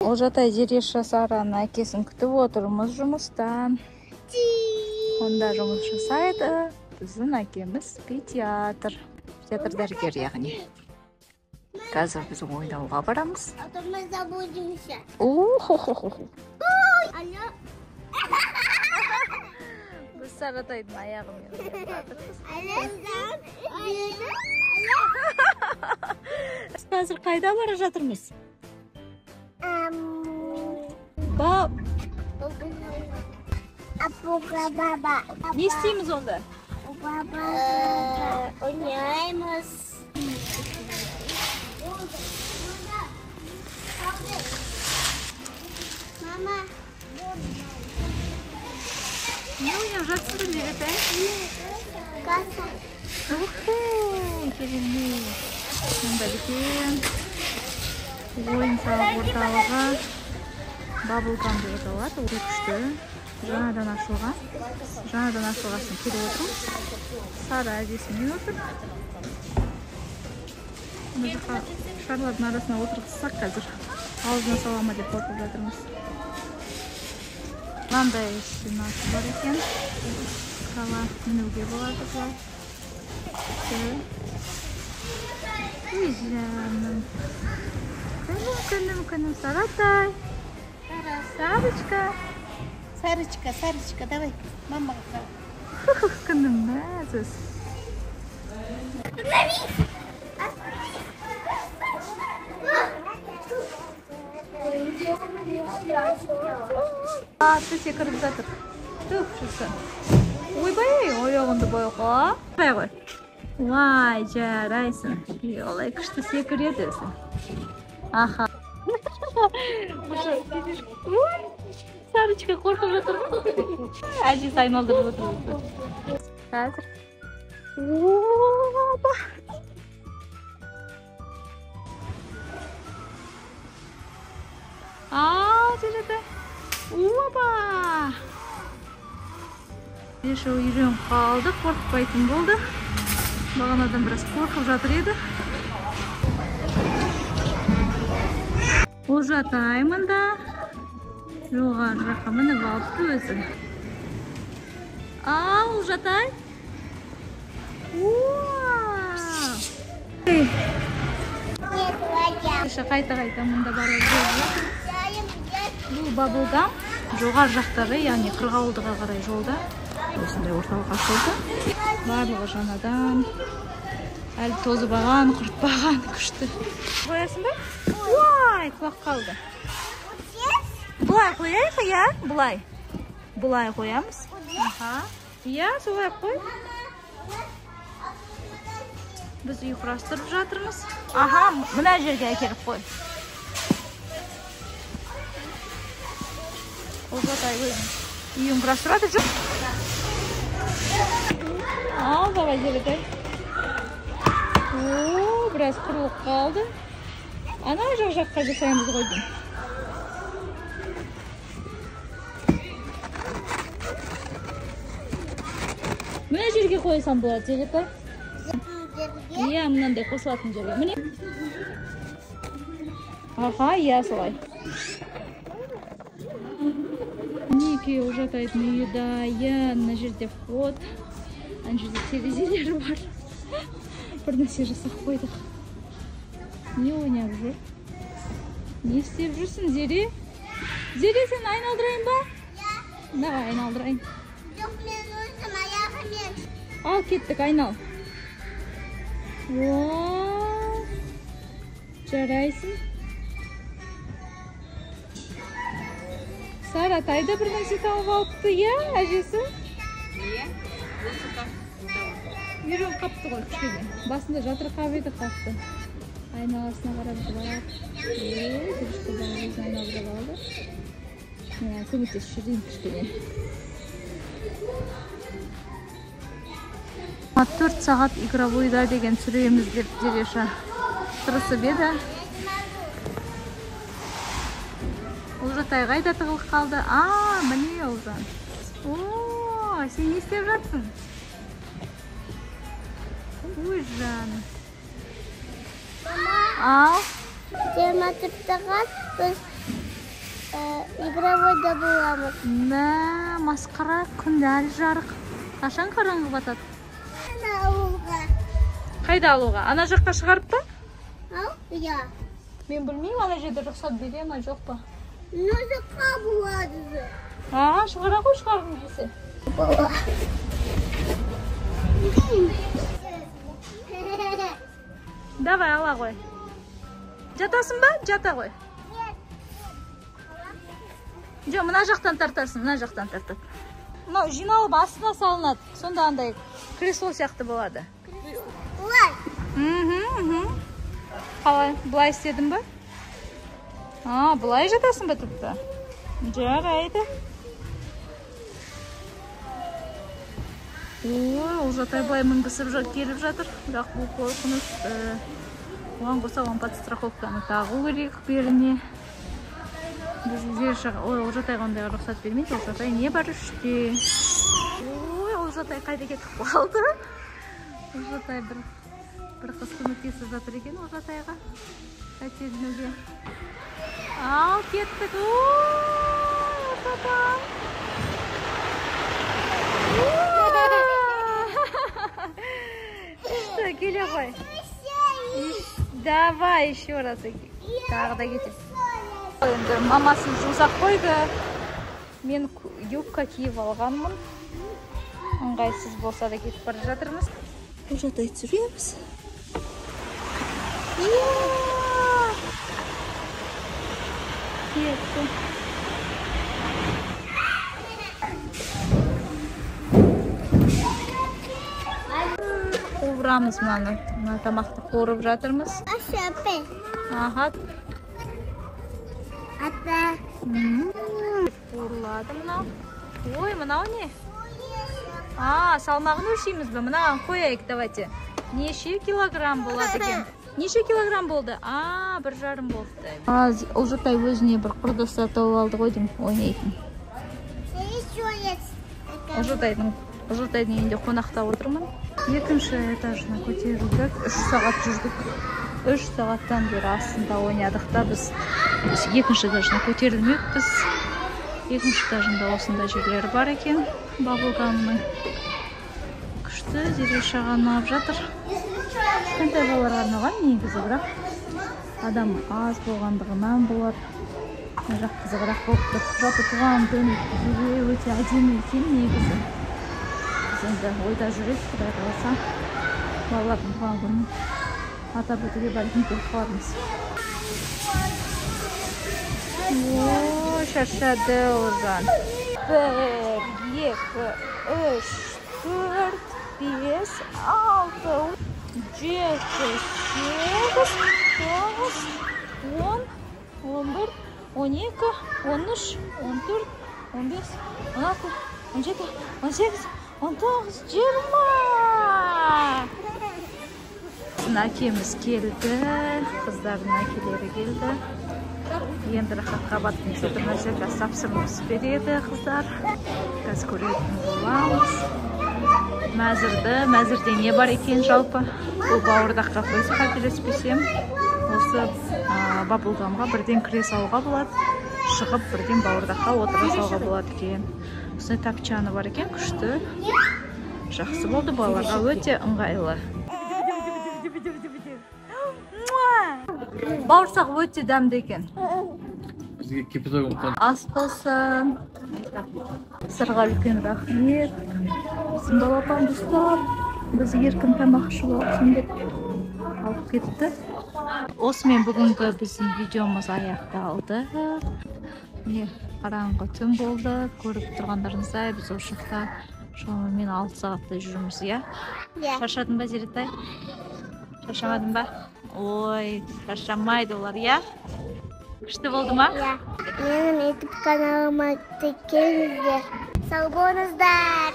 Олжатай Жереша Сараны әкесін күтіп отырмыз жұмыстан. Онда жұмыс жасайды. Біздің әкеміз педиатр. Педиатр дәрігер яғни. Қазір біз ойнауға барамыз. Біз Саратайдың аяғымен жатырмыз. Қазір қайда бара жатырмыз? Не істейміз онда? Ойнаймыз. Мама. Не ойнап жатсың, Жеретай? Каса. Керемет. Мұнда үлкен ойын-сауық орталығы Bubblegum деп аталады. Ол күшті. Жаңадан ашылған. Жаңадан ашылғасын келіп отырмыз. Сара әжесімен отыр. Мына жаққа шарлардың арасына отырғызсақ қазір. Аузына салама деп қорқып жатырмыз. Мынандай стенасы бар екен. Қала мінуге болады бұлай. Ой, жаным. Күнім, Саратай. Сарочка, давай. Мама. Күнім нәзіс. Атты секіріп жатыр. Түк шықсын. Ойбай, ойоғынды бойға. Бай. Вай, жарайсың. Олай күшті секіреді өзі. Аха. Сарочка қорқып жатыр. Әжесі айналдырып отыр. Қазір. Опа. Жеретай. Опа. Еші үйреніп қалды, қорқытпайтын болды. Бағанадан біраз қорқып жатыр еді. Олжатай мында. Жоғары жаққа мініп алыпты өзі. Олжатай. Қайта мұнда бара жатыр. Бұл Bubblegum жоғары жақтағы, яғни Қырғауылдыға қарай жолда. Осындай орталық ашылды. Барлығы жаңадан. Әлі тозбаған, құртпаған, күшті. Қоясың ба? Ой, құлақ қалды. Бұлай қояйық, я? Бұлай қоямыз. Я, солай қой. Біз үй құрастырып жатырмыз. Мына жерге әкеліп қой. Олжатай өзің үйін құрастырады жоқ. Давай, Жеретай. Біраз құрылық қалды. Ана жаққа жасаймыз қойдың. Мына жерге қойсам болады, Жеретай. Иә, мынандай қосылатын жерге. Міне. Иә, солай. Неке Олжатайдың үйі дайын. Мына жерде вход. Ана жерде терезелер бар. Бір нәрсе жасап қойдық. Не ойнап жүр? Не істеп жүрсің, Зере? Зере, сен айналдырайын ба? Давай, айналдырайын. Жоқ, мен өзім аяғымен. Ал, кеттік, айнал. Жарайсың. Саратайда бір нәрсе тауып алыпты, иә, әжесі? Үйрен қапты ғой, күшкеде. Басында жатырқап еді қапты. Айналасына қарап жылап. Күшті бағыз айналдырып алды. Көмектес жүрейін күшкеде. 4 сағат игровойда деген сүреміз деп Жереша тырысып еді. Олжатай қайда тығылып қалды? Міне Олжан. Сен не істеп жатсың? Ой, жаным. Ал. 24 сағат біз игровойда боламыз. Мә, масқара, күн әлі жарық. Қашан қараңғы батады? Ауылға. Қайда алуға? Ана жаққа шығарып па? Ау? Иә. Мен білмеймін, ана жерде рұқсат бере ма, жоқ па? Нұзыққа болады. Шығара ғой, шығарғым келсе. Бола. Давай, ала ғой. Жатасың ба? Жата ғой. Жоқ, мына жақтан тартасың, мына жақтан тартып. Мынау жиналып астына салынады. Сонда андай кресло сияқты болады. Олай. Қалай, бұлай істедің ба? Бұлай жатасың ба тіпті? Жарайды. Олжатай былай мінгісіп келіп жатыр. Бірақ бұл қорқынышты. Оған қоса подстраховканы тағу керек беріне. Олжатай қандай рұқсат бермейді. Олжатай не бар іште? Олжатай қайда кетіп қалды? Олжатай бір қыз көмектесіп жатыр екен Олжатайға. Әтелінуге. Ал, кеттік. Олжатай. Что, келе ғой. Давай еще раз. Тағы да кетем. Енді мамасын жұмсақ қойды. Мен юбка киіп алғанмын. Ыңғайсыз болса да кетіп бара жатырмыз. Олжатай түсіреміз. Кетті. Қуырамыз мына тамақты қуырып жатырмыз. Ашапе. Аха. Ата. Қуырылады мынау. Ой, мынау не? Салмағын өлшейміз бе? Мынаған қояйық, давайте. Неше килограмм болады екен? Неше килограмм болды? 1,5 болды. Олжатай өзіне бір құрдасы тауып алды ғой деймін, ойнайтын. Олжатайдың үйінде қонақта отырмын. Екінші этажына көтерілдік. 3 сағат жүрдік. 3 сағаттан бері астында ойнадық та біз екінші этажына көтерілмекпіз. Екінші этажында осында жерлері бар екен. Бабылғанның күшті дереу шағанап жатыр. Кішкентай балаларға арналған негізі, бірақ адам аз болғандығынан болар. Жақ қызығырақ болып тұр. Жалпы туған күн өте әдемі екен негізі. Біз енді ойда жүрек, құдай қаласа балалардың туған күнін атап өтуге бәлкім келіп қалармыз. Шаршады Олжан. 1, 2, 3, 4, 5, 6, 7, 8, 9, 10, 11, 12, 13, 14, 15, 16, 17, 18, 19, 20. Әкеміз келді, қыздардың әкелері келді. Енді рахатқа баттың бір нәрсе тапсырмыз береді қыздар. Қазір көретін боламыз. Мәзірде не бар екен жалпы? Бұл бауырдаққа көз қателеспесем, осы бабылғамға бірден кіре салуға болады. Шығып бірден бауырдаққа отыра салуға болады екен. Осындай тапчаны бар екен, күшті. Жақсы болды, балаларға өте ыңғайлы. Бауырсақ өте дәмді екен. Бізге кепізогын қонды. Ас болсын. Сырға үлкен рахмет. Біздің балапан ұстап, біз еркін тамақ ішіп алсын деп алып кетті. Осымен бүгінгі біздің видеомыз аяқталды. Қараңғы түн болды. Көріп тұрғандарыңыздай, біз осы жақта шамамен 6 сағаттай жүрміз, иә? Шаршадың ба, Зеретай? Шаршамадың ба? Ой, шаршамайды олар, иә? Күшті болды ма? Менің YouTube каналыма тіркеліңіздер. Сау болыңыздар.